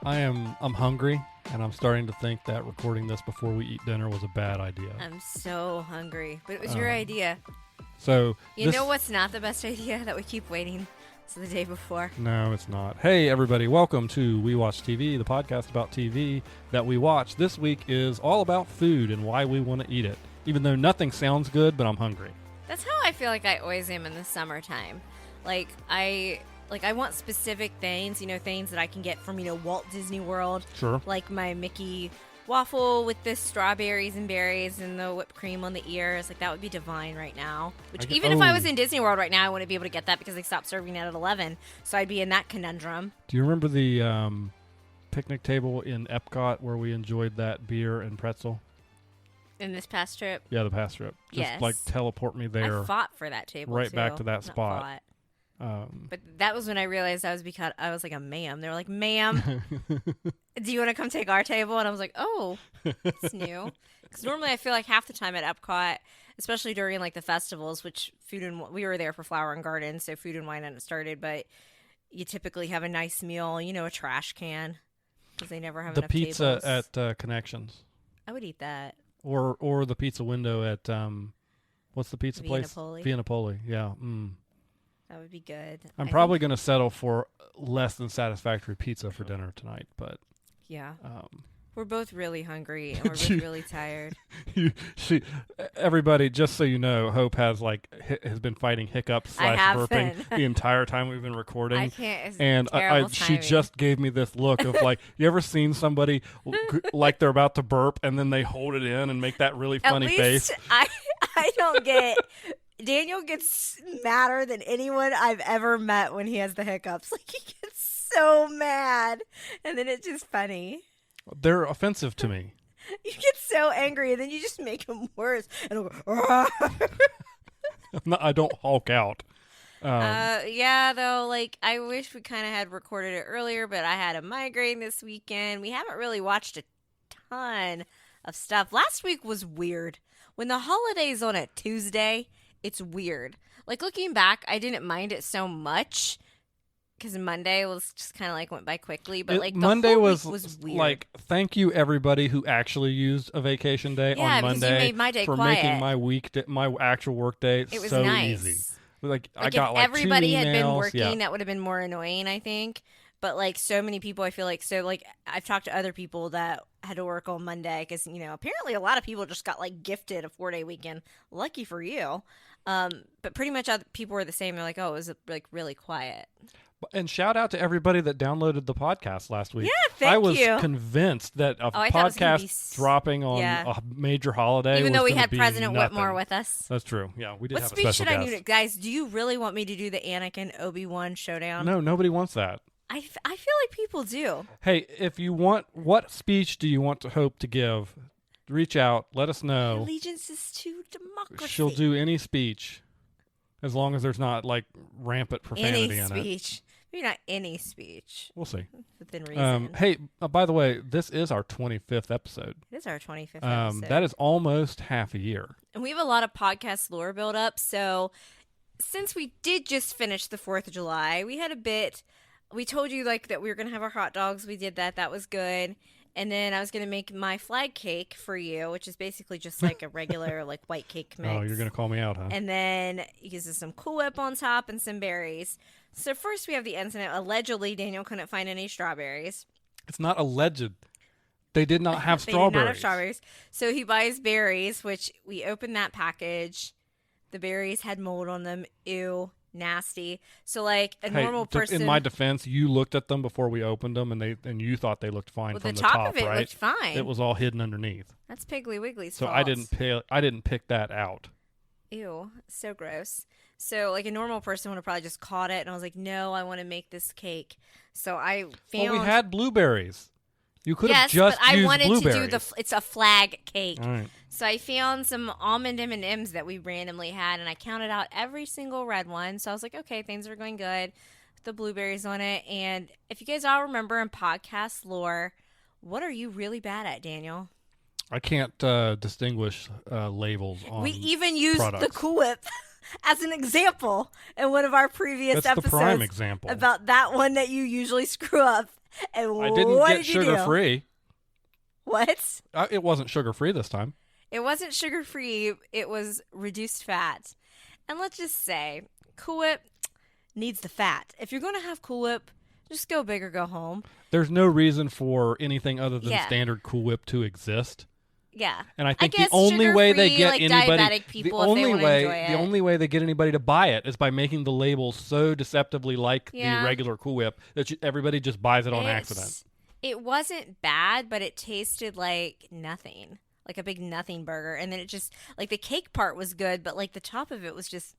I'm hungry, and I'm starting to think that recording this before we eat dinner was a bad idea. I'm so hungry, but it was your idea. So You know what's not the best idea? That we keep waiting to the day before. No, it's not. Hey, everybody, welcome to We Watch TV, the podcast about TV that we watch. This week is all about food and why we want to eat it, even though nothing sounds good, but I'm hungry. That's how I feel like I always am in the summertime. I want specific things, things that I can get from, Walt Disney World. Sure. Like my Mickey waffle with the strawberries and berries and the whipped cream on the ears. That would be divine right now. If I was in Disney World right now, I wouldn't be able to get that because they stopped serving it at 11. So I'd be in that conundrum. Do you remember the picnic table in Epcot where we enjoyed that beer and pretzel? In this past trip? Yeah, the past trip. Just teleport me there. I fought for that table right too. Back to that spot. But that was when I realized I was like a ma'am. They were like, ma'am, do you want to come take our table? And I was like, oh, it's new. Because normally I feel like half the time at Epcot, especially during the festivals, which we were there for Flower and Garden, so Food and Wine hadn't started, but you typically have a nice meal, a trash can, because they never have enough tables. The pizza at Connections. I would eat that. Or the pizza window at, what's the pizza place? Via Napoli, yeah. That would be good. I'm probably going to settle for less than satisfactory pizza for dinner tonight, but... Yeah. We're both really hungry, and we're both really tired. Everybody, just so you know, Hope has been fighting hiccups / burping the entire time we've been recording. I can't. And she just gave me this look of you ever seen somebody they're about to burp and then they hold it in and make that really funny face? I don't get. Daniel gets madder than anyone I've ever met when he has the hiccups. He gets so mad, and then it's just funny. They're offensive to me. You get so angry, and then you just make them worse. And I don't hulk out. Yeah, though, I wish we kind of had recorded it earlier, but I had a migraine this weekend. We haven't really watched a ton of stuff. Last week was weird. When the holiday's on a Tuesday, it's weird. Looking back, I didn't mind it so much because Monday was just kind of went by quickly. But the Monday whole was week was weird. Thank you everybody who actually used a vacation day on Monday. You made my day for quiet. Making my actual work day it was so nice. easy. I if got everybody 2 emails, had been working, that would have been more annoying, I think. But so many people, I feel I've talked to other people that had to work on Monday because apparently a lot of people just got gifted a 4-day weekend. Lucky for you. But pretty much other people were the same. They're oh, it was really quiet. And shout out to everybody that downloaded the podcast last week. Yeah, thank you. I was convinced that a podcast dropping on a major holiday, even though we had be President nothing. Whitmore with us. That's true. Yeah, we did what have a speech special should guest. I do? Guys, do you really want me to do the Anakin Obi-Wan showdown? No, nobody wants that. I feel like people do. Hey, if you want, what speech do you want to Hope to give? Reach out. Let us know. Allegiance is to democracy. She'll do any speech, as long as there's not rampant profanity in it. Any speech. Maybe not any speech. We'll see. Within reason. Hey, by the way, this is our 25th episode. It is our 25th episode. That is almost half a year. And we have a lot of podcast lore build up. So since we did just finish the 4th of July, we had a bit. We told you that we were going to have our hot dogs. We did that. That was good. And then I was going to make my flag cake for you, which is basically just a regular white cake mix. Oh, you're going to call me out, huh? And then he gives us some Cool Whip on top and some berries. So first we have the incident. Allegedly, Daniel couldn't find any strawberries. It's not alleged. They did not have They strawberries. did not have strawberries. So he buys berries, which we opened that package. The berries had mold on them. Ew. Nasty. So normal person. In my defense, you looked at them before we opened them, and you thought they looked fine from the top, of it right? looked fine. It was all hidden underneath. That's Piggly Wiggly's fault. So I didn't pick that out. Ew, so gross. So a normal person would have probably just caught it, and I was like, no, I want to make this cake. So I found. Well, we had blueberries. You could have just used blueberries. Yes, but I wanted to do it's a flag cake. All right. So I found some almond M&Ms that we randomly had, and I counted out every single red one. So I was like, okay, things are going good with the blueberries on it. And if you guys all remember in podcast lore, what are you really bad at, Daniel? I can't distinguish labels on We even used products. the Cool Whip as an example in one of our previous That's episodes. the prime example. About that one that you usually screw up. And I didn't what get did you do? sugar-free. What? It wasn't sugar-free this time. It wasn't sugar-free. It was reduced fat. And let's just say, Cool Whip needs the fat. If you're going to have Cool Whip, just go big or go home. There's no reason for anything other than Yeah. standard Cool Whip to exist. Yeah. And I think guess the only way they sugar-free, get like anybody, diabetic people, if they want to enjoy it. the only way they get anybody to buy it is by making the label so deceptively like Yeah. the regular Cool Whip that everybody just buys it on accident. It wasn't bad, but it tasted like nothing. Like a big nothing burger. And then it just, like the cake part was good, but like the top of it was just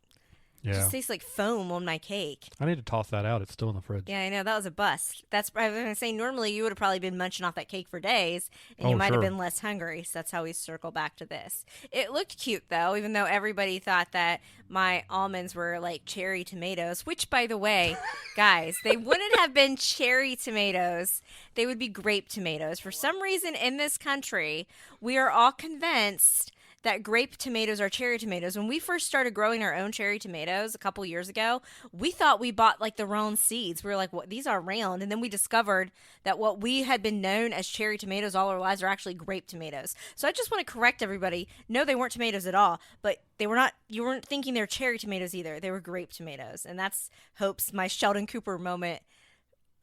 tastes like foam on my cake. I need to toss that out. It's still in the fridge. Yeah, I know. That was a bust. That's I was going to say, normally you would have probably been munching off that cake for days, and you might have been less hungry. So that's how we circle back to this. It looked cute, though, even though everybody thought that my almonds were like cherry tomatoes, which, by the way, guys, they wouldn't have been cherry tomatoes. They would be grape tomatoes. For some reason in this country, we are all convinced that grape tomatoes are cherry tomatoes. When we first started growing our own cherry tomatoes a couple years ago, we thought we bought like the wrong seeds. We were like, "What? These are round." And then we discovered that what we had been known as cherry tomatoes all our lives are actually grape tomatoes. So I just want to correct everybody. No, they weren't tomatoes at all, but they were not. You weren't thinking they're cherry tomatoes either. They were grape tomatoes, and that's Hope's my Sheldon Cooper moment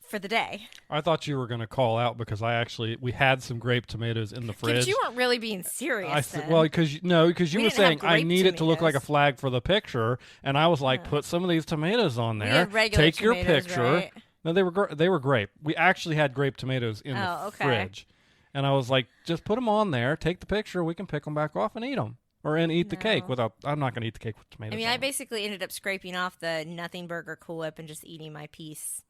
for the day. I thought you were going to call out because we had some grape tomatoes in the fridge. But you weren't really being serious. Well, because you were saying I need it to look like a tomatoes. flag for the picture, and I was like, put some of these tomatoes on We there. had regular Take your tomatoes, picture. right? No, they were grape. We actually had grape tomatoes in the fridge, and I was like, just put them on there. Take the picture. We can pick them back off and eat them, and eat the cake without. I'm not going to eat the cake with tomatoes. I mean, on I it. basically ended up scraping off the nothing burger Cool Whip and just eating my piece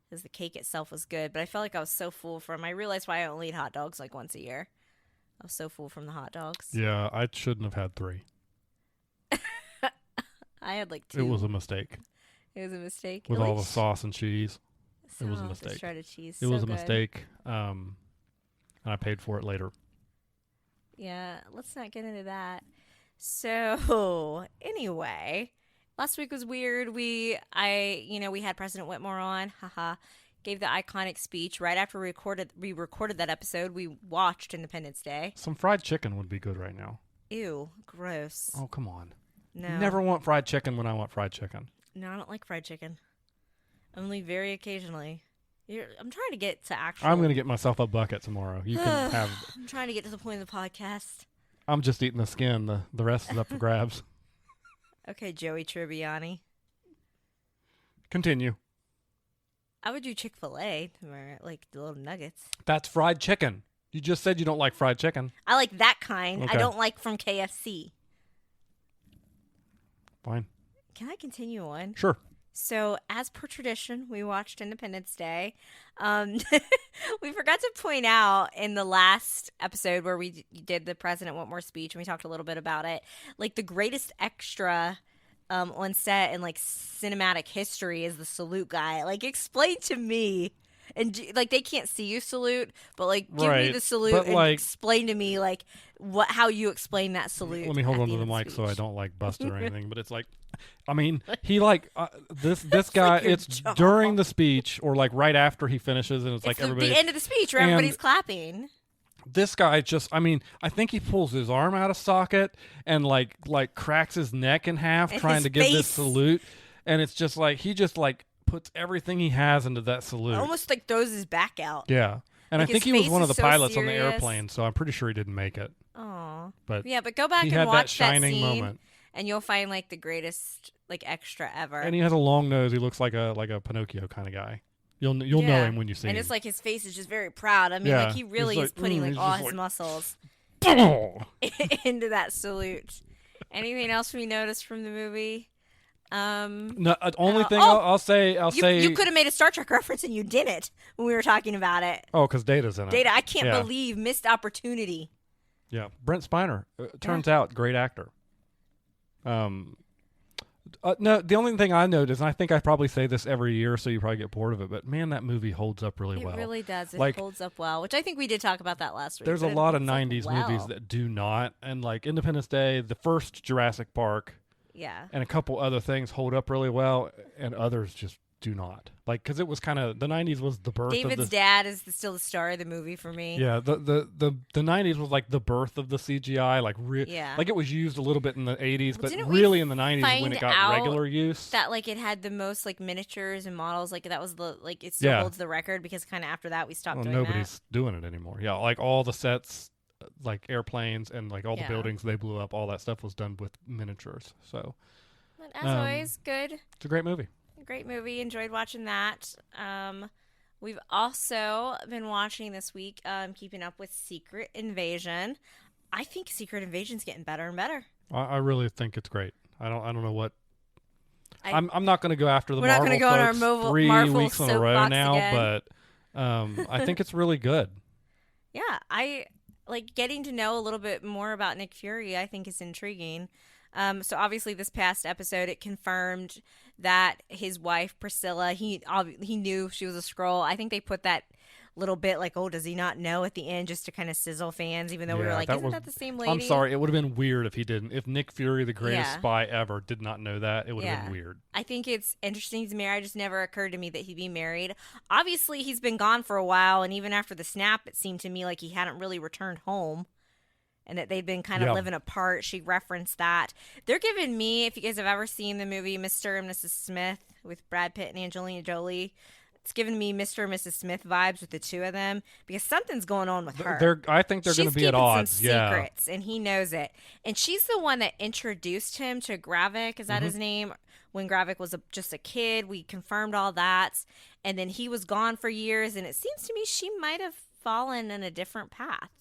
because the cake itself was good. But I felt like I was so full from. I realized why I only eat hot dogs like once a year. I was so full from the hot dogs. Yeah, I shouldn't have had 3. I had like 2. It was a mistake It was a mistake. with At all the least- sauce and cheese. It was a Oh, the mistake. shredded cheese. It was so a good. mistake, and I paid for it later. Yeah, let's not get into that. So anyway, last week was weird. We had President Whitmore on. Haha. Gave the iconic speech right after we recorded that episode. We watched Independence Day. Some fried chicken would be good right now. Ew, gross. Oh, come on. No. Never want fried chicken when I want fried chicken. No, I don't like fried chicken. Only very occasionally. I'm trying to get to actual. I'm going to get myself a bucket tomorrow. You can have. I'm trying to get to the point of the podcast. I'm just eating the skin. The rest is up for grabs. Okay, Joey Tribbiani. Continue. I would do Chick-fil-A tomorrow, like the little nuggets. That's fried chicken. You just said you don't like fried chicken. I like that kind. Okay. I don't like from KFC. Fine. Can I continue on? Sure. So, as per tradition, we watched Independence Day. We forgot to point out in the last episode where we did the President Whitmore speech, and we talked a little bit about it, like the greatest extra on set in like cinematic history is the salute guy. Like, explain to me, and like they can't see you salute, but like give me Right. the salute But, and like, explain to me like how you explain that salute. Let me hold at on to end the of mic so I speech. don't like bust it or anything. But it's like, I mean, he like this guy. like your It's job. during the speech or like right after he finishes, and it's like It's everybody. the end of the speech where everybody's clapping. This guy just, I mean, I think he pulls his arm out of socket and like cracks his neck in half And trying his to give this face. salute. And it's just like, he just like puts everything he has into that salute. Almost like throws his back out. Yeah. And Like, I think his he was face one of is the so pilots on the serious. airplane, so I'm pretty sure he didn't make it. Aw. But Yeah, but go back he and had that watch that shining scene, moment. and you'll find like the greatest like extra ever. And he has a long nose. He looks like a Pinocchio kind of guy. You'll know Yeah. him when you see and him. it's like his face is just very proud. I mean, Yeah. like he really He's is like, putting like he's all just his like- muscles Oh. into that salute. Anything else we noticed from the movie? No, only thing oh, I'll say. You could have made a Star Trek reference and you didn't when we were talking about it. Oh, because Data's in it. Data, I can't Yeah. believe missed opportunity. Yeah, Brent Spiner. Turns out, great actor. No, the only thing I noticed, and I think I probably say this every year, so you probably get bored of it, but man, that movie holds up really well. It really does. It Like, holds up well, which I think we did talk about that last week. there's a but it lot of holds up 90s movies well. that do not, and like Independence Day, the first Jurassic Park, Yeah. and a couple other things hold up really well, and others just do not. Like, because it was kind of, the 90s was the birth of David's the... dad is still the star of the movie for me. Yeah, the 90s was like the birth of the CGI. Like, Yeah. like it was used a little bit in the 80s, but didn't we really in the 90s is when find it got out regular use. That like it had the most like miniatures and models. Like that was the like it still holds the record because kind of after that we stopped doing nobody's doing it anymore. Yeah, like all the sets, like airplanes and like all the Yeah. buildings they blew up, all that stuff was done with miniatures. So But as always, good. it's a great movie. Great movie. Enjoyed watching that. We've also been watching this week, keeping up with Secret Invasion. I think Secret Invasion's getting better and better. I really think it's great. I don't know what. I'm not going to go after the We're not Marvel gonna go on our folks 3 Marvel weeks in a row soapbox now, again. but I think it's really good. Yeah, I like getting to know a little bit more about Nick Fury. I think is intriguing. So obviously, this past episode, it confirmed that his wife Priscilla, he knew she was a Skrull. I think they put that little bit like, oh, does he not know at the end, just to kind of sizzle fans, even though we were like, isn't that the same lady? I'm sorry, it would have been weird if he didn't. If Nick Fury, the greatest spy ever, did not know that, it would have been weird. I think it's interesting he's married. It just never occurred to me that he'd be married. Obviously, he's been gone for a while, and even after the snap, it seemed to me like he hadn't really returned home. And that they'd been kind of living apart. She referenced that. They're giving me, if you guys have ever seen the movie Mr. and Mrs. Smith with Brad Pitt and Angelina Jolie, it's giving me Mr. and Mrs. Smith vibes with the two of them because something's going on with her. I think they're going to be at odds. She's keeping some secrets, and he knows it. And she's the one that introduced him to Gravik. Is that his name? When Gravik was just a kid, we confirmed all that. And then he was gone for years, and it seems to me she might have fallen in a different path.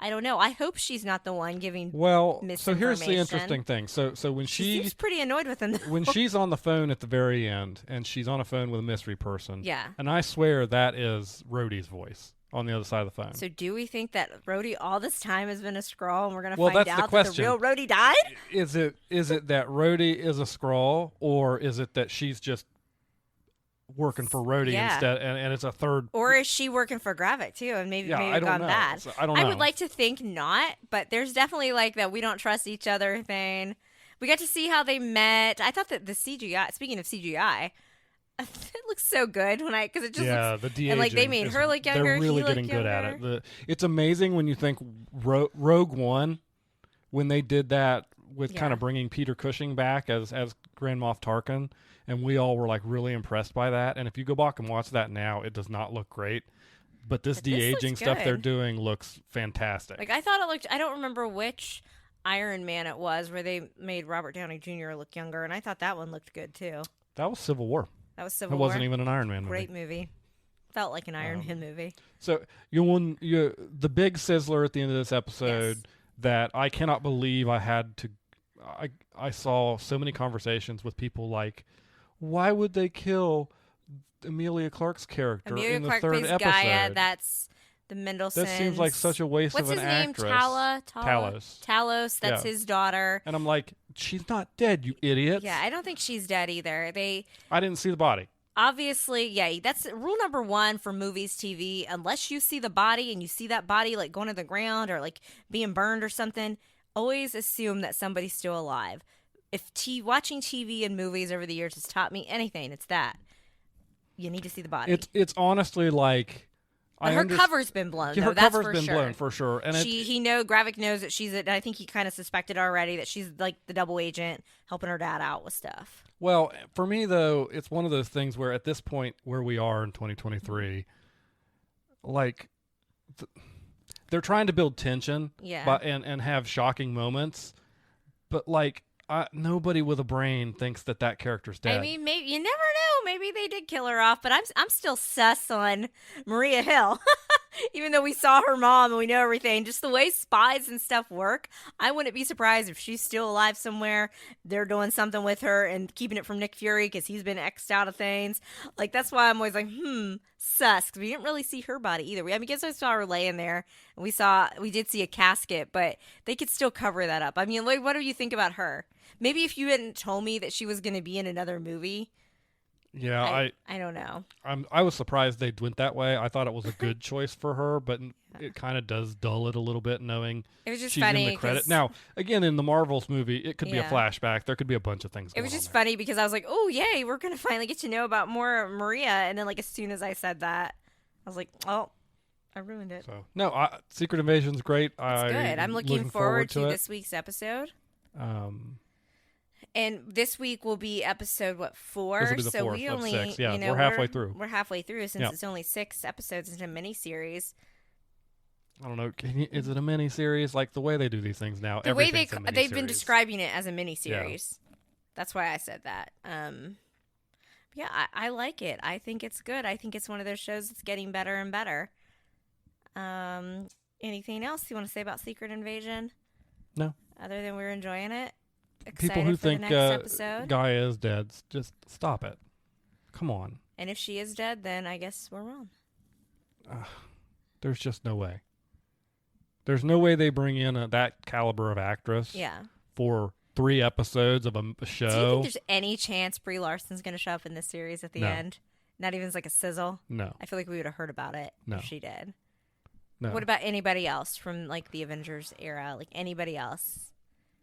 I don't know. I hope she's not the one giving misinformation. So here's the interesting thing. So when she seems pretty annoyed with him. When she's on the phone at the very end, and she's on a phone with a mystery person. Yeah. And I swear that is Rhodey's voice on the other side of the phone. So do we think that Rhodey all this time has been a Skrull, and we're going to find out that the real Rhodey died? Is it that Rhodey is a Skrull, or is it that she's just working for Rhodey instead, and it's a third? Or is she working for Gravik too, and maybe gone bad? So, I don't know. I would like to think not, but there's definitely like that we don't trust each other thing. We got to see how they met. I thought that the CGI. Speaking of CGI, it looks so good because it just looks, the de-aging and like they made her look younger. They're really getting good at it. It's amazing when you think Rogue One, when they did that with kind of bringing Peter Cushing back as Grand Moff Tarkin. And we all were like really impressed by that. And if you go back and watch that now, it does not look great. But this de-aging stuff they're doing looks fantastic. Like I thought it looked. I don't remember which Iron Man it was where they made Robert Downey Jr. look younger, and I thought that one looked good too. That was Civil War. It wasn't even an Iron Man movie. Great movie. Felt like an Iron Man movie. So the big sizzler at the end of this episode that I cannot believe I saw so many conversations with people like, why would they kill Emilia Clarke's character in the third episode? Gaia, that's the Mendelssohns. That seems like such a waste of an actress. What's his name? Talos. Talos, that's his daughter. And I'm like, she's not dead, you idiots. Yeah, I don't think she's dead either. I didn't see the body. Obviously, that's rule number 1 for movies, TV. Unless you see the body and you see that body like going to the ground or like being burned or something, always assume that somebody's still alive. If watching TV and movies over the years has taught me anything, it's that you need to see the body. It's honestly like, but her cover's been blown. Yeah, though, her that's cover's for been sure. blown for sure. And Gravik knows that she's. I think he kind of suspected already that she's like the double agent helping her dad out with stuff. Well, for me though, it's one of those things where at this point where we are in 2023, like they're trying to build tension, and have shocking moments, but like. Nobody with a brain thinks that character's dead. I mean, maybe you never know. Maybe they did kill her off, but I'm still sus on Maria Hill. Even though we saw her mom and we know everything, just the way spies and stuff work, I wouldn't be surprised if she's still alive somewhere. They're doing something with her and keeping it from Nick Fury because he's been X'd out of things. Like, that's why I'm always like, sus. Because we didn't really see her body either. I guess I saw her laying there, and we did see a casket, but they could still cover that up. I mean, like, what do you think about her? Maybe if you hadn't told me that she was going to be in another movie, Yeah, I don't know. I was surprised they went that way. I thought it was a good choice for her, but it kind of does dull it a little bit knowing it was just she's funny in the credit. Now, again, in the Marvels movie, it could be a Yeah. flashback. There could be a bunch of things It going was on just there. funny because I was like, oh, yay, we're going to finally get to know about more Maria. And then, like, as soon as I said that, I was like, oh, I ruined it. So, no, Secret Invasion's great. It's good. I'm looking forward to it. this week's episode. Um, And this week will be episode, 4? This will be the so fourth we of only, 6. Yeah, you know, we're halfway through. We're halfway through since Yeah. it's only 6 episodes into a miniseries. I don't know. Is it a mini-series? Like, the way they do these things now, The way everything's a they've been miniseries. describing it as a miniseries. That's why I said that. Yeah, I like it. I think it's good. I think it's one of those shows that's getting better and better. Anything else you want to say about Secret Invasion? No. Other than we're enjoying it? People who Excited for think the next episode? Gaia is dead, just stop it. Come on. And if she is dead, then I guess we're wrong. There's just no way. There's no way they bring in that caliber of actress Yeah. for 3 episodes of a Do you show. think there's any chance Brie Larson's going to show up in this series at the No. end? Not even as like a sizzle? No. I feel like we would have heard about it No. if she did. No. What about anybody else from like the Avengers era? Like anybody else?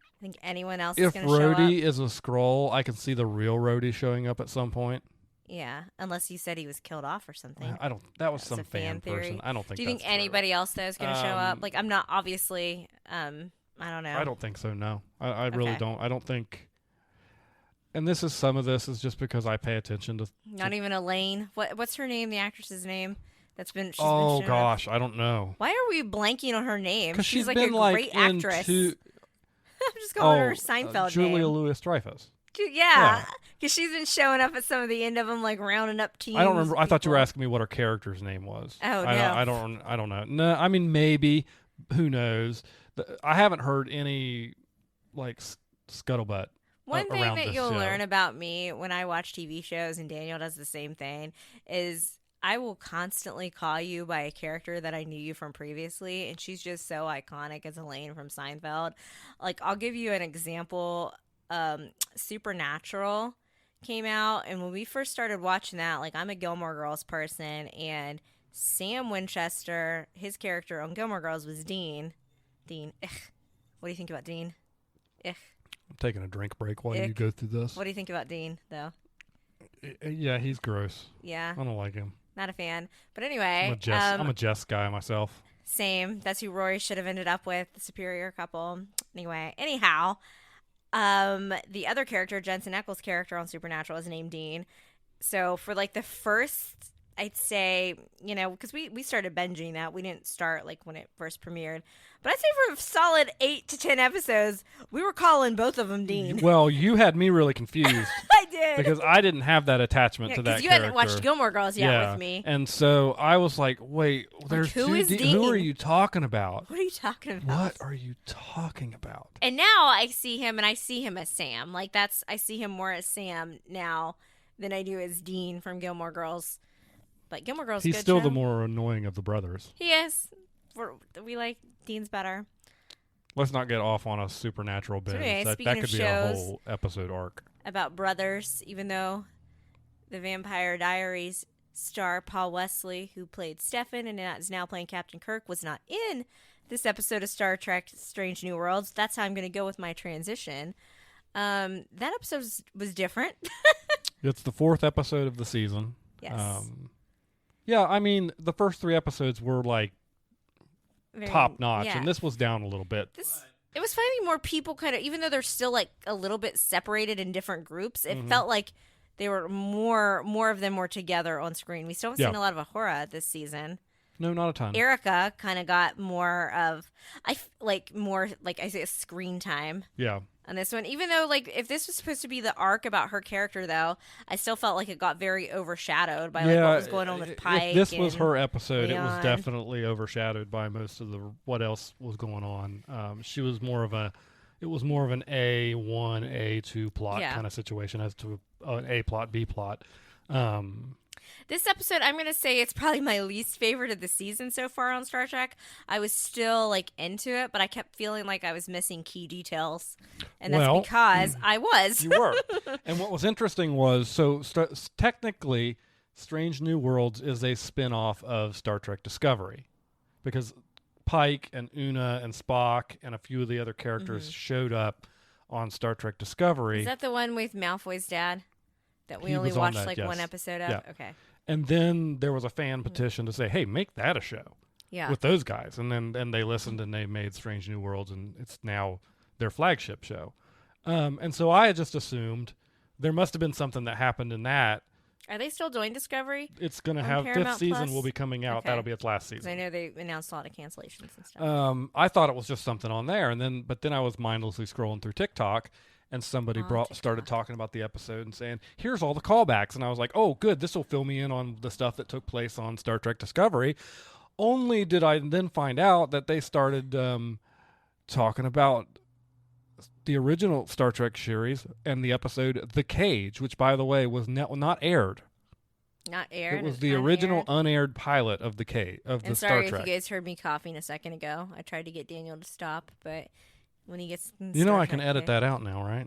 I think anyone else is If going to show up? Rhodey is a Skrull, I can see the real Rhodey showing up at some point. Yeah, unless you said he was killed off or something. I don't. That was That's some a fan theory. person. I don't think. Do you think that's true. anybody else though is going to show up? Like I'm not obviously. I don't know. I don't think so. No, I really Okay. don't. I don't think. And some of this is just because I pay attention to. Not even Elaine. What's her name? The actress's name? She's been Oh showing up. gosh, I don't know. Why are we blanking on her name? Because she's like been a great actress. into I'm just calling her Seinfeld Julia name. Louis-Dreyfus. Yeah, because she's been showing up at some of the end of them, like rounding up teams. I don't remember. I thought you were people. asking me what her character's name was. Oh, no. I don't know. No, I mean maybe. Who knows? I haven't heard any like scuttlebutt. One thing around that this you'll show. learn about me when I watch TV shows, and Daniel does the same thing, is I will constantly call you by a character that I knew you from previously, and she's just so iconic as Elaine from Seinfeld. Like, I'll give you an example. Supernatural came out, and when we first started watching that, like, I'm a Gilmore Girls person, and Sam Winchester, his character on Gilmore Girls was Dean. Ugh. What do you think about Dean? Ugh. I'm taking a drink break while you Ick. go through this. What do you think about Dean, though? Yeah, he's gross. Yeah, I don't like him. not a fan. But anyway, I'm a Jess guy myself. same. That's who Rory should have ended up with, the superior couple. Anyhow, the other character, Jensen Ackles' character on Supernatural, is named Dean. So for like the first, I'd say, because we started binging that. We didn't start like when it first premiered. But I'd say for a solid 8 to 10 episodes, we were calling both of them Dean. Well, you had me really confused I did. because I didn't have that attachment to that Because you character. hadn't watched Gilmore Girls yet with me. And so I was like, wait, there's who two is Dean. Who are Dean? you talking about? What are you talking about? What are you talking about? And now I see him, and I see him as Sam. Like, I see him more as Sam now than I do as Dean from Gilmore Girls. But Gilmore Girls, He's good still show. the more annoying of the brothers. He is. We like Dean's better. Let's not get off on a supernatural binge. anyway, that speaking could of be a shows- whole episode arc. About brothers, even though the Vampire Diaries star Paul Wesley, who played Stefan and is now playing Captain Kirk, was not in this episode of Star Trek Strange New Worlds. That's how I'm going to go with my transition. That episode was different. It's the 4th episode of the season. Yes. Yeah, I mean, the first 3 episodes were like Very- top notch, yeah. and this was down a little bit. It was finding more people kind of, even though they're still like a little bit separated in different groups, it Mm-hmm. felt like they were more of them were together on screen. We still haven't Yeah. seen a lot of Ahura this season. No, not a ton. Erica kind of got more of, more like I say, screen time Yeah. on this one. Even though, like, if this was supposed to be the arc about her character, though, I still felt like it got very overshadowed by like what was going on with Pike. If this was and her episode, it was Leon. definitely overshadowed by most of what else was going on. She was more of an A1, A2 plot Yeah. kind of situation as to an A plot, B plot. This episode, I'm going to say it's probably my least favorite of the season so far on Star Trek. I was still like into it, but I kept feeling like I was missing key details. And that's because I was. You were. And what was interesting was, technically, Strange New Worlds is a spin-off of Star Trek Discovery. Because Pike and Una and Spock and a few of the other characters showed up on Star Trek Discovery. Is that the one with Malfoy's dad? That we only watched one episode of? Yeah. Okay. And then there was a fan petition to say, hey, make that a show with those guys. And then they listened and they made Strange New Worlds, and it's now their flagship show. And so I had just assumed there must have been something that happened in that. Are they still doing Discovery? It's going to have Paramount fifth season Plus? will be coming out. Okay. That'll be its last season. I know they announced a lot of cancellations and stuff. I thought it was just something on there, but then I was mindlessly scrolling through TikTok, and somebody started talking about the episode and saying, "Here's all the callbacks," and I was like, "Oh, good! This will fill me in on the stuff that took place on Star Trek Discovery." Only did I then find out that they started talking about the original Star Trek series and the episode "The Cage," which, by the way, was not aired. Not aired. It was the original unaired pilot of the Star Trek. Sorry if you guys heard me coughing a second ago. I tried to get Daniel to stop, but when he gets, I can edit that out now, right?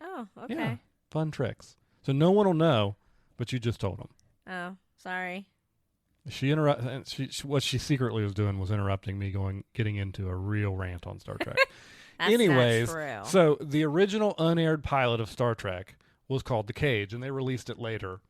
Oh, okay. Yeah, fun tricks. So no one will know, but you just told them. Oh, sorry. What she secretly was doing was interrupting me, getting into a real rant on Star Trek. That's Anyways, not true. So the original unaired pilot of Star Trek was called The Cage, and they released it later.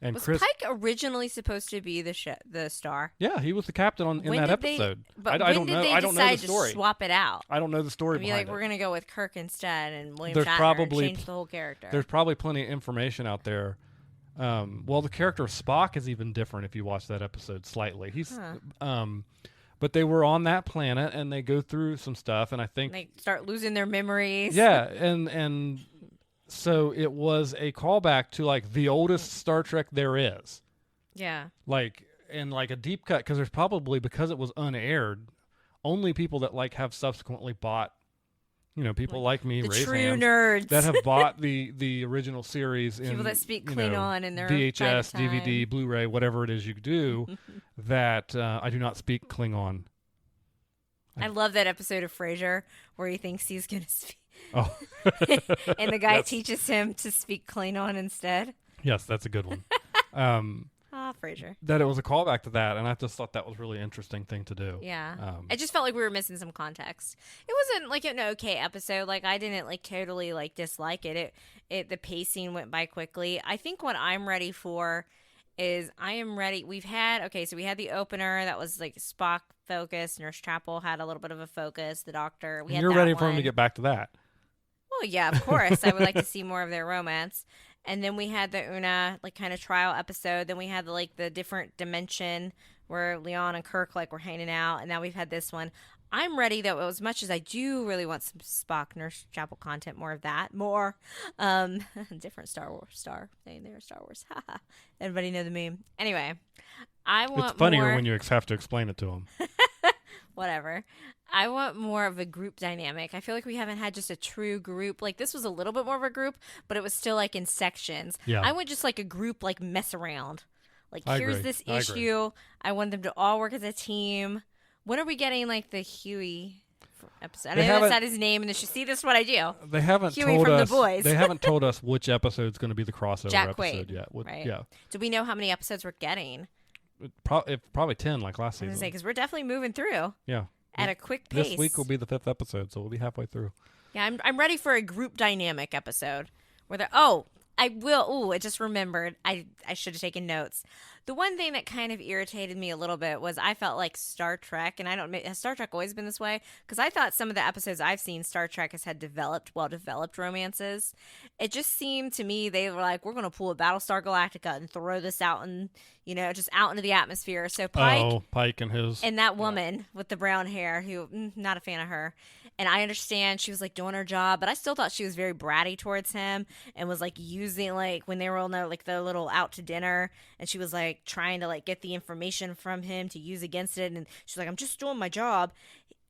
And was Pike originally supposed to be the star? Yeah, he was the captain in that episode. But I don't know. I don't know the story. To swap it out? I don't know the story behind it. We're going to go with Kirk instead, and William Shatner and change the whole character. There's probably plenty of information out there. The character of Spock is even different if you watch that episode slightly. But they were on that planet, and they go through some stuff, and I think they start losing their memories. Yeah, and so it was a callback to like the oldest Star Trek there is. Yeah. And a deep cut, because there's probably, because it was unaired, only people that have subsequently bought, people like me, the raise true hands, nerds that have bought the original series people that speak Klingon in their VHS, DVD, Blu-ray, whatever it is you do, that I do not speak Klingon. I love that episode of Frasier where he thinks he's going to speak. Oh. And the guy teaches him to speak Klingon instead. Yes, that's a good one. Frasier. That it was a callback to that, and I just thought that was a really interesting thing to do. Yeah. I just felt like we were missing some context. It wasn't an okay episode. I didn't totally dislike it. The pacing went by quickly. I think what I'm ready for is I am ready. We had the opener that was Spock focused. Nurse Chapel had a little bit of a focus. The Doctor. You're ready for him to get back to that. Well, yeah, of course. I would like to see more of their romance. And then we had the Una kind of trial episode. Then we had the different dimension where Leon and Kirk were hanging out. And now we've had this one. I'm ready though. As much as I do really want some Spock Nurse Chapel content, more of that, more different Star Wars star saying they're Star Wars. Everybody know the meme. Anyway, I want. It's funnier more... when you have to explain it to them. Whatever. I want more of a group dynamic. I feel like we haven't had just a true group. This was a little bit more of a group, but it was still in sections. Yeah. I want just a group mess around. Here's agree. this issue. I want them to all work as a team. When are we getting the Huey episode? I know that's not his name, and see, this is what I do. They haven't Huey told from us. The Boys. They haven't told us which episode is going to be the crossover Jack episode Quaid, yet. Right? Yeah. Do we know how many episodes we're getting? Probably 10, like last I was season. because we're definitely moving through. Yeah. At a quick pace. This week will be the 5th episode, so we'll be halfway through. Yeah, I'm ready for a group dynamic episode where I will. Oh, I just remembered. I should have taken notes. The one thing that kind of irritated me a little bit was I felt like Star Trek, and has Star Trek always been this way? Because I thought some of the episodes I've seen, Star Trek has had well-developed romances. It just seemed to me they were we're going to pull a Battlestar Galactica and throw this out and, just out into the atmosphere. So Pike and his. And that woman with the brown hair, who, not a fan of her. And I understand she was doing her job, but I still thought she was very bratty towards him and was using when they were all their little out to dinner, and she was trying to get the information from him to use against it, and she's I'm just doing my job.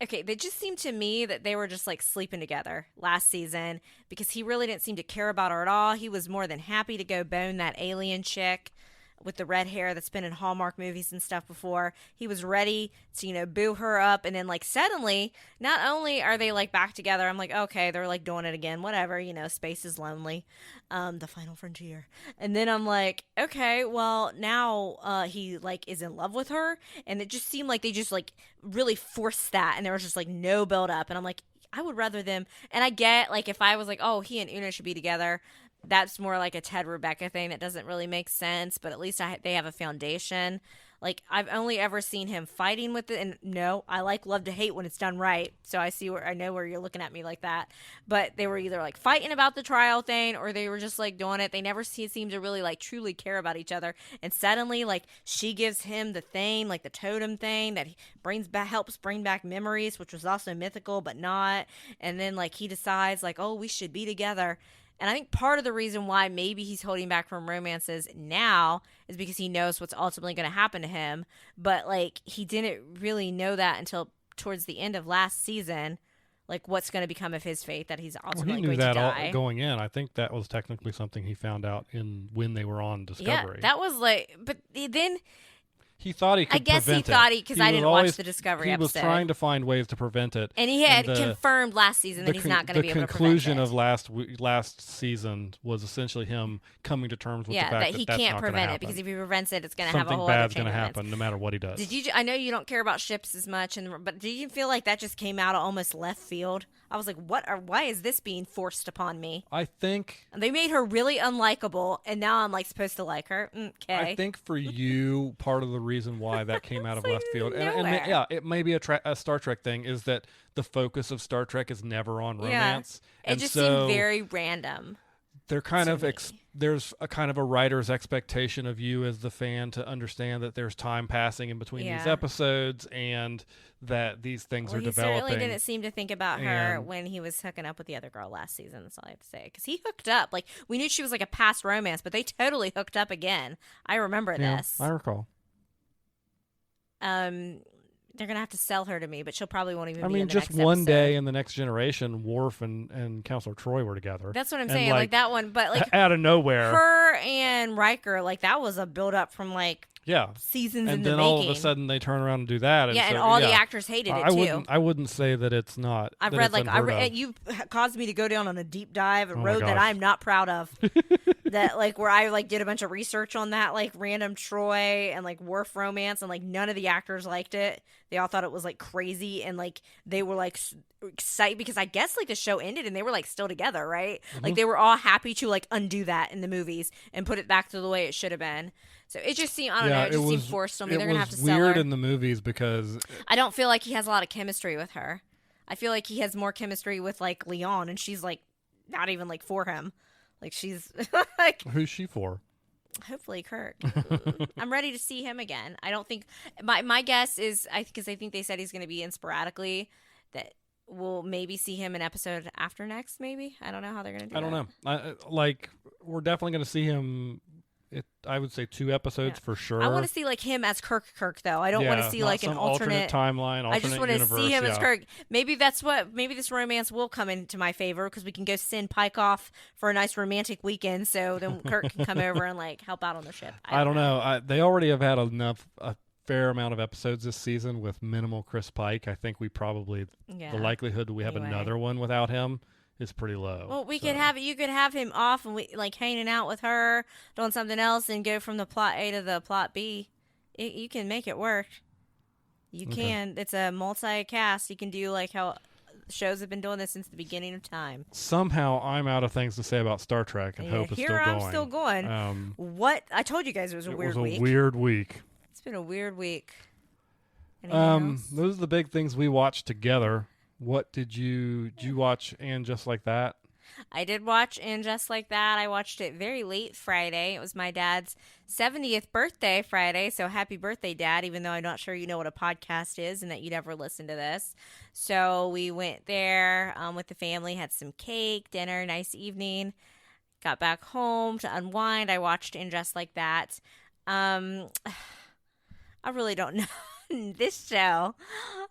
Okay, they just seemed to me that they were just sleeping together last season because he really didn't seem to care about her at all. He was more than happy to go bone that alien chick. with the red hair that's been in Hallmark movies and stuff before. He was ready to, boo her up. And then, like, suddenly, not only are they, like, back together, I'm like, okay, they're, like, doing it again. Whatever, space is lonely. The final frontier. And then I'm like, okay, well, now he, like, is in love with her. And it just seemed like they just, like, really forced that. And there was just, like, no build up. And I'm like, I would rather them. And I get, like, if I was like, oh, he and Una should be together, that's more like a Ted Rebecca thing that doesn't really make sense, but at least they have a foundation. Like, I've only ever seen him fighting with it, and no, I like love to hate when it's done right, so I know where you're looking at me like that. But they were either, like, fighting about the trial thing, or they were just, like, doing it. They never seem to really, like, truly care about each other, and suddenly, like, she gives him the thing, like, the totem thing that helps bring back memories, which was also mythical, but not, and then, like, he decides, like, oh, we should be together. And I think part of the reason why maybe he's holding back from romances now is because he knows what's ultimately going to happen to him. But, like, he didn't really know that until towards the end of last season, like, what's going to become of his fate, that he's ultimately going to die. He knew that going in. I think that was technically something he found out when they were on Discovery. Yeah, that was like, but then... He thought he could prevent it. I guess he thought because I didn't watch the Discovery episode. He was trying to find ways to prevent it. And he had confirmed last season that he's not going to be able to prevent it. The conclusion of last season was essentially him coming to terms with the fact that he can't prevent it, because if he prevents it, it's going to have a whole something other bad's going to happen no matter what he does. I know you don't care about ships as much, but did you feel like that just came out of almost left field? I was like, why is this being forced upon me? I think... They made her really unlikable, and now I'm, like, supposed to like her. Okay. I think for you, part of the reason why that came out of left field, and it may be a Star Trek thing, is that the focus of Star Trek is never on romance. Yeah. It just seemed very random. They're kind of there's a kind of a writer's expectation of you as the fan to understand that there's time passing in between these episodes, and that these things are developing. He certainly didn't seem to think about her when he was hooking up with the other girl last season. That's all I have to say. Because he hooked up. Like, we knew she was like a past romance, but they totally hooked up again. I remember this. I recall. They're going to have to sell her to me, but she'll probably won't even be in the next just one episode. day in the Next Generation, Worf and Counselor Troy were together. That's what I'm saying. Like that one, but like out of nowhere. Her and Riker, like that was a build up from like seasons in the making. And then all of a sudden they turn around and do that. And all the actors hated it too. I wouldn't say that it's not. I've read you caused me to go down on a deep dive, a road that I'm not proud of. That like where I like did a bunch of research on that like random Troy and like Worf romance, and like none of the actors liked it. They all thought it was like crazy, and like they were like excited because I guess like the show ended and they were like still together, right? Mm-hmm. Like they were all happy to like undo that in the movies and put it back to the way it should have been. So it just seemed, I don't know, it just seemed forced on me. They're going to have to sell her. It was weird in the movies because... I don't feel like he has a lot of chemistry with her. I feel like he has more chemistry with, like, Leon, and she's, like, not even, like, for him. Like, she's, like... Who's she for? Hopefully Kirk. I'm ready to see him again. I don't think... My guess is, because I think they said he's going to be in sporadically, that we'll maybe see him in episode after next, maybe? I don't know how they're going to do that. I don't know. We're definitely going to see him... I would say 2 episodes for sure. I want to see like him as Kirk, though. I don't want to see like an alternate timeline. I just want to see him as Kirk. Maybe this romance will come into my favor because we can go send Pike off for a nice romantic weekend. So then Kirk can come over and like help out on the ship. I don't know. They already have had a fair amount of episodes this season with minimal Chris Pike. I think we probably the likelihood that we have another one without him is pretty low. Well, you could have him off and we like hanging out with her, doing something else, and go from the plot A to the plot B. You can make it work. You can. It's a multi-cast. You can do like how shows have been doing this since the beginning of time. Somehow I'm out of things to say about Star Trek, and Hope is still going. Here I'm still going. What? I told you guys it was a weird week. It was a weird week. It's been a weird week. Those are the big things we watched together. What did you watch? And Just Like That? I did watch And Just Like That. I watched it very late Friday. It was my dad's 70th birthday Friday, so happy birthday, Dad, even though I'm not sure you know what a podcast is and that you'd ever listen to this. So we went there with the family, had some cake, dinner, nice evening, got back home to unwind. I watched And Just Like That. I really don't know. This show,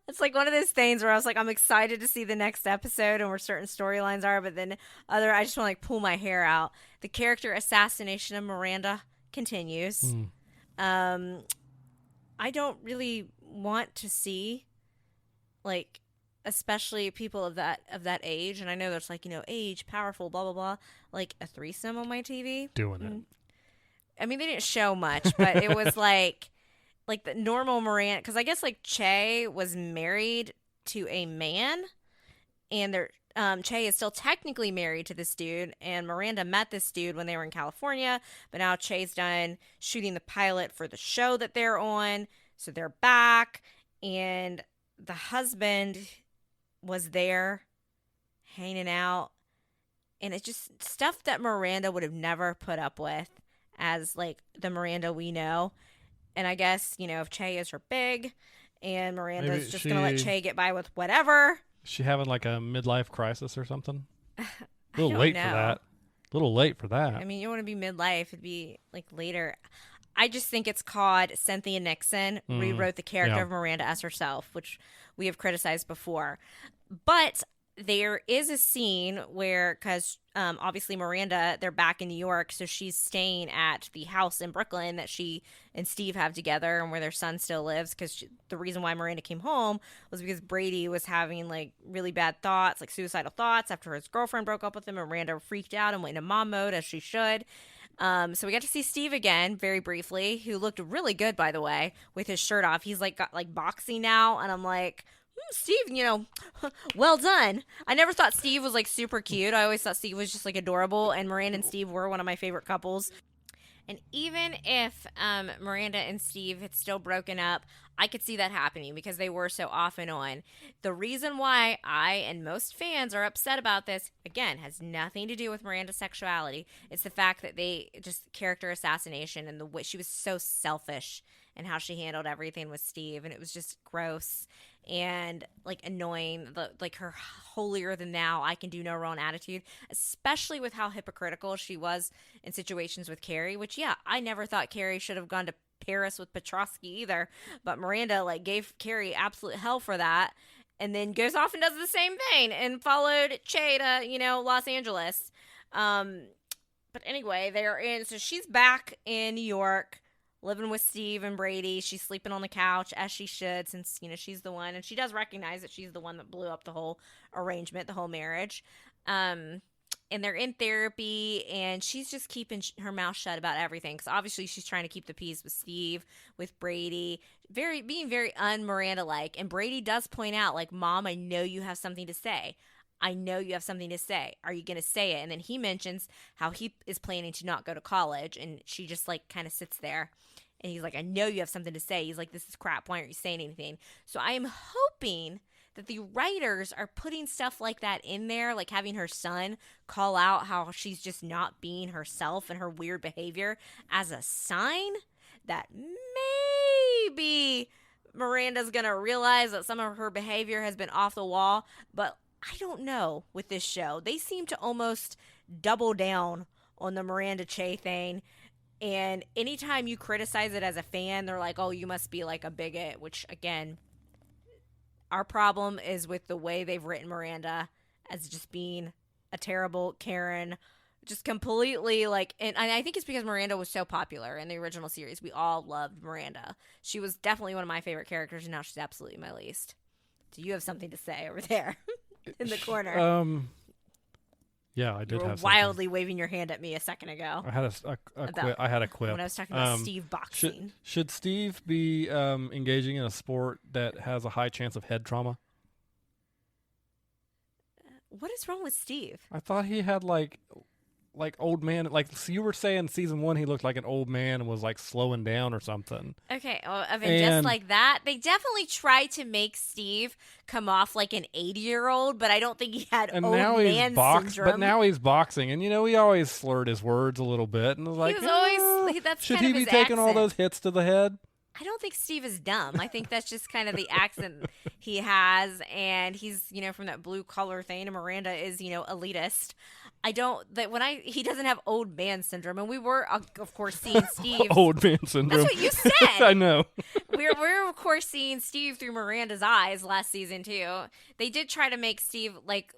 it's like one of those things where I was like, I'm excited to see the next episode and where certain storylines are, but then I just want to like pull my hair out. The character assassination of Miranda continues. I don't really want to see, like, especially people of that age, and I know there's like, age, powerful, blah blah blah, like a threesome on my TV. Doing it. I mean, they didn't show much, but it was like the normal Miranda, because I guess like Che was married to a man, and Che is still technically married to this dude, and Miranda met this dude when they were in California, but now Che's done shooting the pilot for the show that they're on, so they're back, and the husband was there hanging out, and it's just stuff that Miranda would have never put up with as like the Miranda we know. And I guess, if Che is her big and Miranda's just going to let Che get by with whatever. Is she having like a midlife crisis or something? A little don't late know. for that. A little late for that. I mean, you want to be midlife. It'd be like later. I just think it's called Cynthia Nixon rewrote the character of Miranda as herself, which we have criticized before. But there is a scene where, because obviously Miranda, they're back in New York, so she's staying at the house in Brooklyn that she and Steve have together and where their son still lives, because the reason why Miranda came home was because Brady was having like really bad thoughts, like suicidal thoughts after his girlfriend broke up with him, and Miranda freaked out and went into mom mode, as she should. So we got to see Steve again very briefly, who looked really good, by the way, with his shirt off. He's like got like boxing now, and I'm like, Steve, well done. I never thought Steve was like super cute. I always thought Steve was just like adorable, and Miranda and Steve were one of my favorite couples. And even if Miranda and Steve had still broken up, I could see that happening because they were so off and on. The reason why I and most fans are upset about this, again, has nothing to do with Miranda's sexuality. It's the fact that they just character assassination and the way she was so selfish and how she handled everything with Steve. And it was just gross and like annoying, like her holier than thou, I can do no wrong attitude, especially with how hypocritical she was in situations with Carrie, which, yeah, I never thought Carrie should have gone to Paris with Petrovsky either, but Miranda like gave Carrie absolute hell for that, and then goes off and does the same thing and followed Che to, Los Angeles. But anyway, they're in, so she's back in New York, living with Steve and Brady. She's sleeping on the couch, as she should, since, she's the one. And she does recognize that she's the one that blew up the whole arrangement, the whole marriage. And they're in therapy, and she's just keeping her mouth shut about everything. Because obviously she's trying to keep the peace with Steve, with Brady, being very un-Miranda-like. And Brady does point out, like, Mom, I know you have something to say. I know you have something to say. Are you going to say it? And then he mentions how he is planning to not go to college, and she just, like, kind of sits there. And he's like, I know you have something to say. He's like, this is crap. Why aren't you saying anything? So I am hoping that the writers are putting stuff like that in there, like having her son call out how she's just not being herself and her weird behavior as a sign that maybe Miranda's going to realize that some of her behavior has been off the wall. But I don't know with this show. They seem to almost double down on the Miranda Che thing. And anytime you criticize it as a fan, they're like, oh, you must be like a bigot, which, again, our problem is with the way they've written Miranda as just being a terrible Karen, just completely like, and I think it's because Miranda was so popular in the original series. We all loved Miranda. She was definitely one of my favorite characters, and now she's absolutely my least. Do you have something to say over there in the corner? Yeah, I did. You were wildly waving your hand at me a second ago. I had a quip when I was talking about Steve boxing. Should Steve be engaging in a sport that has a high chance of head trauma? What is wrong with Steve? I thought he had like old man, like, so you were saying season 1 he looked like an old man and was like slowing down or something. Okay, well, I mean, just like that. They definitely tried to make Steve come off like an 80-year-old, but I don't think he had old man syndrome. But now he's boxing, and he always slurred his words a little bit, and was like, he was always, that's should kind he of be his taking accent. all those hits to the head? I don't think Steve is dumb. I think that's just kind of the accent he has, and he's, from that blue collar thing, and Miranda is, elitist. He doesn't have old man syndrome, and we were, of course, seeing Steve. Old man syndrome. That's what you said. I know. We're of course seeing Steve through Miranda's eyes last season too. They did try to make Steve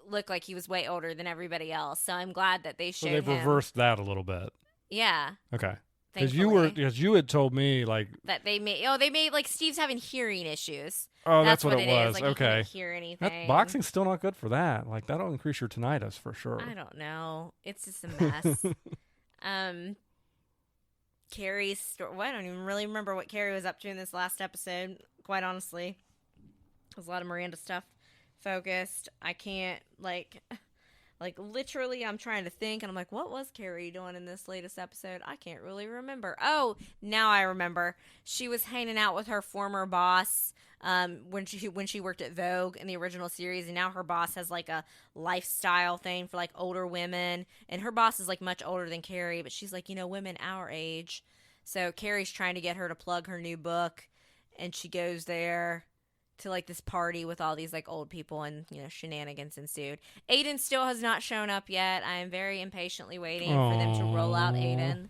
look like he was way older than everybody else, so I'm glad that they showed him. So they've reversed that a little bit. Yeah. Okay. Because you had told me like that they made like Steve's having hearing issues. Oh, that's what it was. Like, okay. He can't hear anything. Boxing's still not good for that. Like that'll increase your tinnitus for sure. I don't know. It's just a mess. Carrie's story. Well, I don't even really remember what Carrie was up to in this last episode. Quite honestly, there's a lot of Miranda stuff focused. I can't like literally. I'm trying to think, and I'm like, what was Carrie doing in this latest episode? I can't really remember. Oh, now I remember. She was hanging out with her former boss. When she worked at Vogue in the original series, and now her boss has like a lifestyle thing for like older women, and her boss is like much older than Carrie, but she's like, women our age. So Carrie's trying to get her to plug her new book, and she goes there to like this party with all these like old people, and shenanigans ensued. Aiden still has not shown up yet. I am very impatiently waiting for them to roll out Aiden.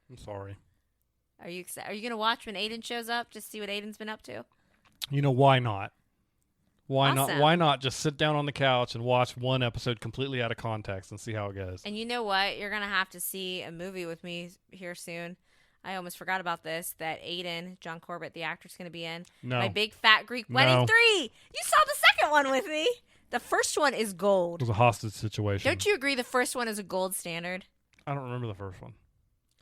I'm sorry. Are you gonna watch when Aiden shows up, just see what Aiden's been up to? Why not? Why Awesome. not? Why not just sit down on the couch and watch one episode completely out of context and see how it goes? And you know what? You're going to have to see a movie with me here soon. I almost forgot about this, that Aiden, John Corbett, the actor, is going to be in. No. My Big Fat Greek Wedding 3. You saw the second one with me. The first one is gold. It was a hostage situation. Don't you agree the first one is a gold standard? I don't remember the first one.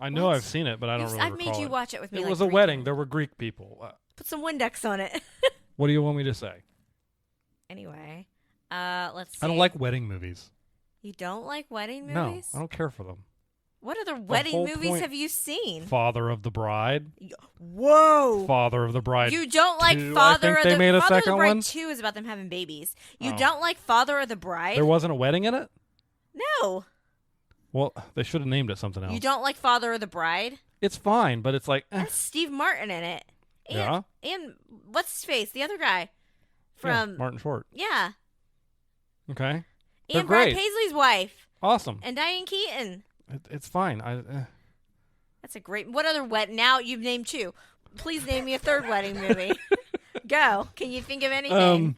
I know I've seen it, but I don't remember. I've made you watch it with me. It was a wedding. There were Greek people. Put some Windex on it. What do you want me to say? Anyway, let's see. I don't like wedding movies. You don't like wedding movies? No, I don't care for them. What other wedding movies have you seen? Father of the Bride. Whoa. Father of the Bride. You don't like 2, Father of the Bride? Made a Father second of the Bride one? 2 is about them having babies. You don't like Father of the Bride? There wasn't a wedding in it? No. Well, they should have named it something else. You don't like Father of the Bride? It's fine, but it's like... That's Steve Martin in it. And, yeah? And what's his face? The other guy. From Martin Short. Yeah. Okay. And Brad Paisley's wife. Awesome. And Diane Keaton. It's fine. That's a great... What other Now you've named 2. Please name me a third wedding movie. Go. Can you think of anything?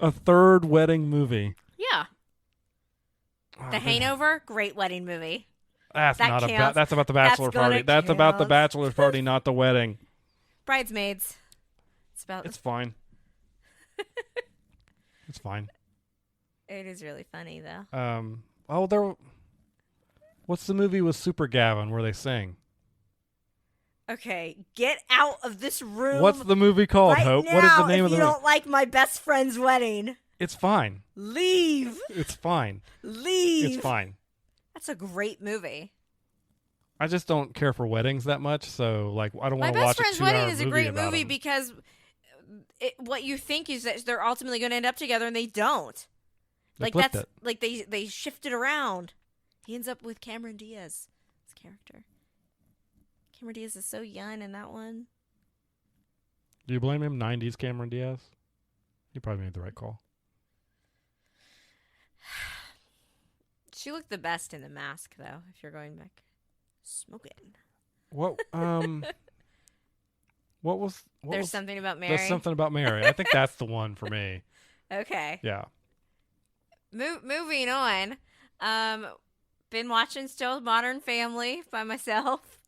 A third wedding movie. Yeah. The Hangover, great wedding movie. That's about the bachelor party. That's about the bachelor's party, not the wedding. Bridesmaids. It's fine. It's fine. It is really funny though. What's the movie with Super Gavin where they sing? Okay, get out of this room. What's the movie called, right Hope? Now, what is the name of the movie? You don't like My Best Friend's Wedding. It's fine. Leave. It's fine. Leave. It's fine. That's a great movie. I just don't care for weddings that much, so like I don't want to My watch Best Friend's a 2-hour Wedding is a great movie them. because what you think is that they're ultimately going to end up together, and they don't. They shift it around. He ends up with Cameron Diaz, his character. Cameron Diaz is so young in that one. Do you blame him? 90s Cameron Diaz? He probably made the right call. She looked the best in The Mask, though, if you're going back. Smoking. What was... There's Something About Mary. There's Something About Mary. I think that's the one for me. Okay. Yeah. Moving on. Been watching still Modern Family by myself.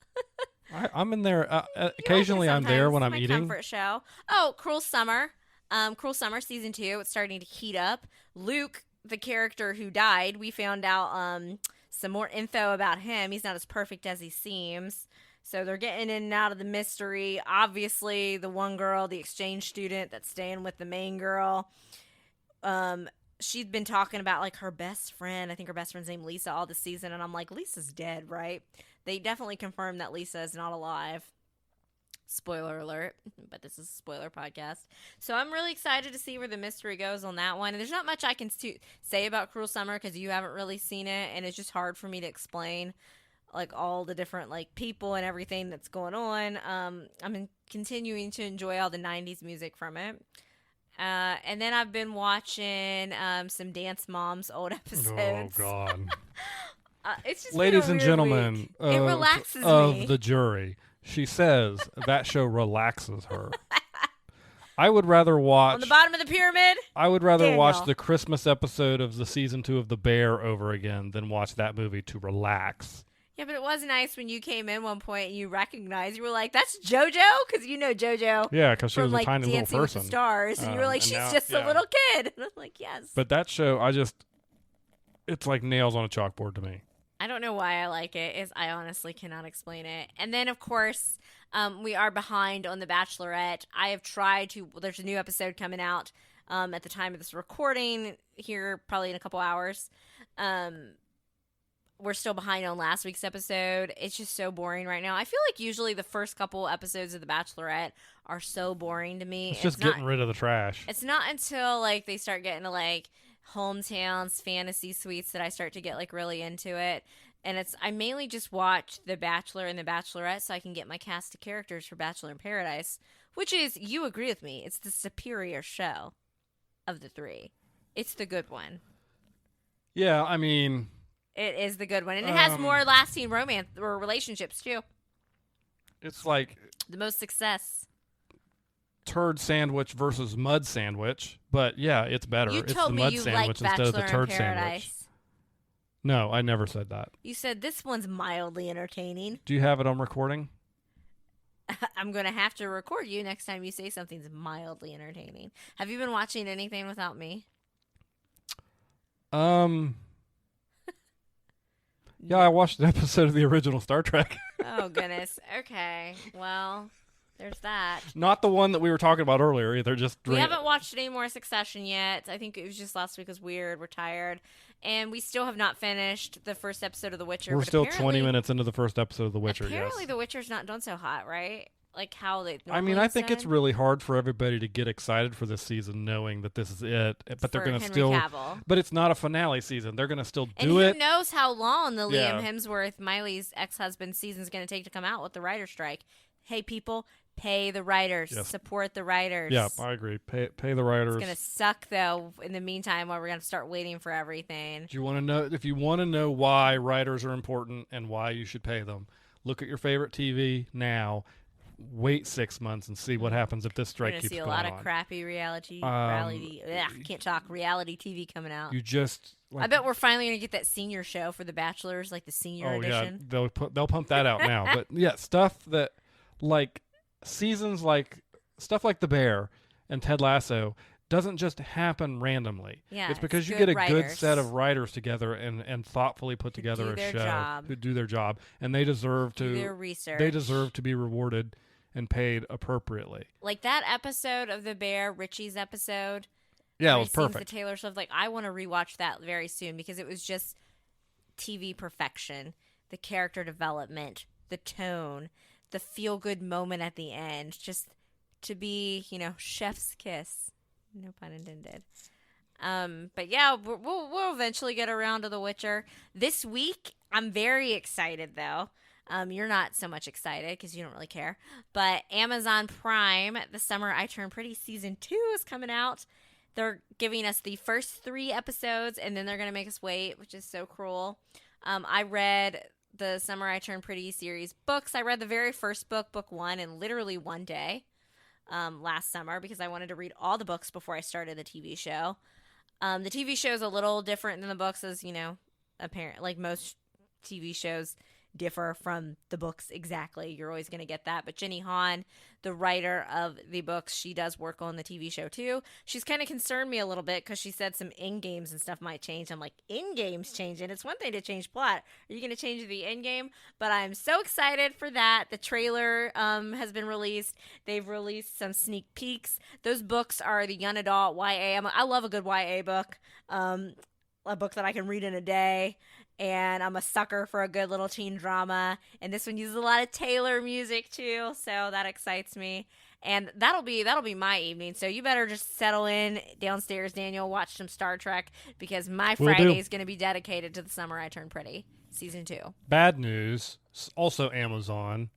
I'm in there. Occasionally I'm there when I'm eating. Comfort show. Oh, Cruel Summer. Cruel Summer season 2. It's starting to heat up. Luke, the character who died, we found out some more info about him. He's not as perfect as he seems. So they're getting in and out of the mystery. Obviously, the one girl, the exchange student that's staying with the main girl, she'd been talking about like her best friend. I think her best friend's named Lisa all this season. And I'm like, Lisa's dead, right? They definitely confirmed that Lisa is not alive. Spoiler alert, but this is a spoiler podcast. So I'm really excited to see where the mystery goes on that one. And there's not much I can say about Cruel Summer because you haven't really seen it. And it's just hard for me to explain like all the different like people and everything that's going on. I'm continuing to enjoy all the 90s music from it. And then I've been watching some Dance Moms old episodes. Oh, God. It's just Ladies and gentlemen it relaxes of me. the jury, she says that show relaxes her. I would rather watch... On the bottom of the pyramid? I would rather Daniel. watch the Christmas episode of the season 2 of The Bear over again than watch that movie to relax. Yeah, but it was nice when you came in one point and you recognized, you were like, that's JoJo? Because you know JoJo. Yeah, because she was from, a tiny little Dancing person. with the Stars. And you were like, she's just a little kid. And I'm like, yes. But that show, it's like nails on a chalkboard to me. I don't know why I like it. I honestly cannot explain it. And then, of course, we are behind on The Bachelorette. I have tried to, there's a new episode coming out at the time of this recording here, probably in a couple hours. We're still behind on last week's episode. It's just so boring right now. I feel like usually the first couple episodes of The Bachelorette are so boring to me. It's just getting rid of the trash. It's not until like they start getting to like hometowns, fantasy suites that I start to get like really into it. And I mainly just watch The Bachelor and The Bachelorette so I can get my cast of characters for Bachelor in Paradise, which is, you agree with me, it's the superior show of the three. It's the good one. Yeah, I mean, it is the good one. And it has more lasting romance or relationships, too. It's like the most success. Turd sandwich versus mud sandwich. But, yeah, it's better. You it's told the me mud you sandwich like instead of the Bachelor in turd Paradise. sandwich. No, I never said that. You said this one's mildly entertaining. Do you have it on recording? I'm going to have to record you next time you say something's mildly entertaining. Have you been watching anything without me? Yeah, I watched an episode of the original Star Trek. Oh, goodness. Okay. Well, there's that. Not the one that we were talking about earlier either. We haven't watched any more Succession yet. I think it was just last week was weird. We're tired. And we still have not finished the first episode of The Witcher. We're still 20 minutes into the first episode of The Witcher, apparently The Witcher's not done so hot, right? Like how they I mean, I think it's really hard for everybody to get excited for this season knowing that this is it. But they're going to still... Cavill. But it's not a finale season. They're going to still and do it. And who knows how long the Liam Hemsworth, Miley's ex-husband season is going to take to come out with the Writters Strike. Hey, people, pay the writers. Yes. Support the writers. Yeah, I agree. Pay the writers. It's going to suck, though, in the meantime, while we're going to start waiting for everything. Do you want to know... If you want to know why writers are important and why you should pay them, look at your favorite TV now. Wait 6 months and see what happens if this strike keeps going on. We're going to see a lot of crappy reality TV coming out. You just... I bet we're finally going to get that senior show for The Bachelors, like the senior edition. Yeah, they'll pump that out now. But yeah, stuff that, like, seasons like, stuff like The Bear and Ted Lasso doesn't just happen randomly. Yeah, it's because you get a good set of writers together and thoughtfully put together a show who do their job. And they deserve to... do their research. They deserve to be rewarded and paid appropriately. Like that episode of The Bear, Richie's episode. Yeah, it was perfect. The Taylor Swift, like I want to rewatch that very soon because it was just TV perfection, the character development, the tone, the feel good moment at the end, just to be, chef's kiss. No pun intended. But yeah, we'll eventually get around to The Witcher. This week, I'm very excited though. You're not so much excited because you don't really care. But Amazon Prime, The Summer I Turned Pretty Season 2 is coming out. They're giving us the first 3 episodes, and then they're going to make us wait, which is so cruel. I read the Summer I Turned Pretty series books. I read the very first book 1, in literally one day last summer because I wanted to read all the books before I started the TV show. The TV show is a little different than the books, as, apparent. Like most TV shows differ from the books exactly. You're always going to get that. But Jenny Han, the writer of the books, she does work on the TV show too. She's kind of concerned me a little bit because she said some end games and stuff might change. I'm like, end games changing? It's one thing to change plot. Are you going to change the end game? But I'm so excited for that. The trailer has been released. They've released some sneak peeks. Those books are the young adult YA. I love a good YA book. A book that I can read in a day. And I'm a sucker for a good little teen drama. And this one uses a lot of Taylor music too, so that excites me. And that'll be my evening. So you better just settle in downstairs, Daniel, watch some Star Trek, because my Friday is going to be dedicated to The Summer I Turned Pretty, Season 2. Bad news, also Amazon.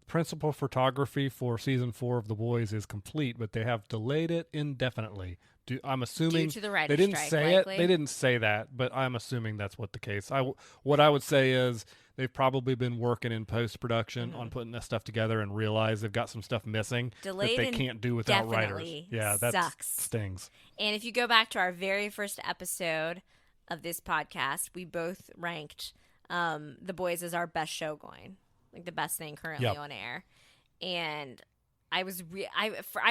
Principal photography for Season 4 of The Boys is complete, but they have delayed it indefinitely. I'm assuming due to the writer's they didn't strike, say likely. it. They didn't say that, but I'm assuming that's what the case. What I would say is they've probably been working in post-production on putting this stuff together and realize they've got some stuff missing Delayed that they can't do without writers. Yeah, that sucks. Stings. And if you go back to our very first episode of this podcast, we both ranked The Boys is our best show going, like the best thing currently on air. And I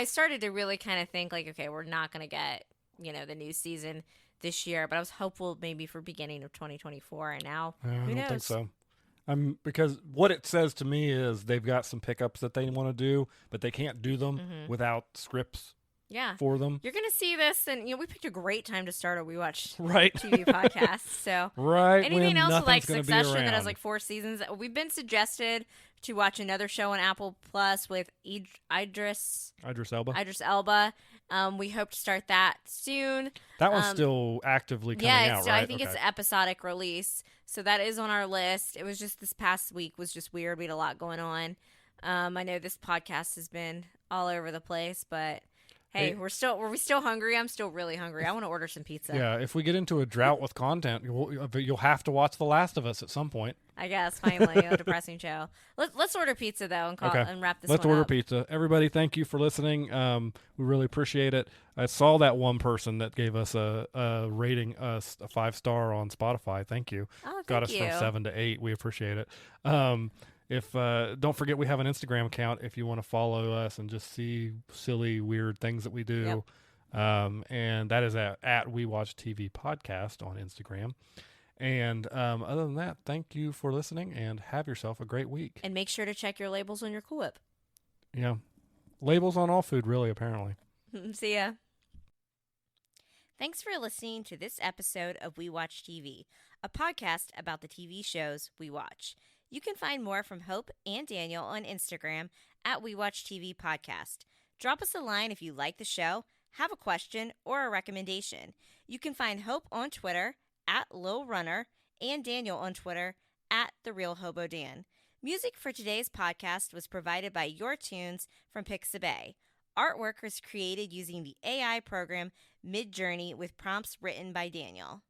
started to really kind of think like, okay, we're not going to get, the new season this year, but I was hopeful maybe for beginning of 2024, and now who knows? I don't think so. Because what it says to me is they've got some pickups that they want to do, but they can't do them without scripts for them. You're going to see this, and we picked a great time to start a We Watch right. TV podcast. So anything else like Succession that has like 4 seasons? We've been suggested to watch another show on Apple Plus with Idris Elba. We hope to start that soon. That one's still actively coming out, right? I think it's an episodic release. So that is on our list. It was just this past week was just weird. We had a lot going on. I know this podcast has been all over the place, but hey, were we still hungry? I'm still really hungry. I want to order some pizza. Yeah, if we get into a drought with content, you'll have to watch The Last of Us at some point. I guess, finally, a depressing show. Let's order pizza, though, and wrap this one up. Let's order pizza. Everybody, thank you for listening. We really appreciate it. I saw that one person that gave us a rating, a 5-star on Spotify. Thank you. Oh, thank Got us you. from 7 to 8. We appreciate it. Don't forget we have an Instagram account if you want to follow us and just see silly, weird things that we do. Yep. And that is at We Watch TV Podcast on Instagram. And other than that, thank you for listening and have yourself a great week. And make sure to check your labels on your Cool Whip. Yeah. Labels on all food, really, apparently. See ya. Thanks for listening to this episode of We Watch TV, a podcast about the TV shows we watch. You can find more from Hope and Daniel on Instagram at We Watch TV Podcast. Drop us a line if you like the show, have a question, or a recommendation. You can find Hope on Twitter at Lil Runner and Daniel on Twitter at The Real Hobo Dan. Music for today's podcast was provided by Your Tunes from Pixabay. Artwork was created using the AI program Midjourney with prompts written by Daniel.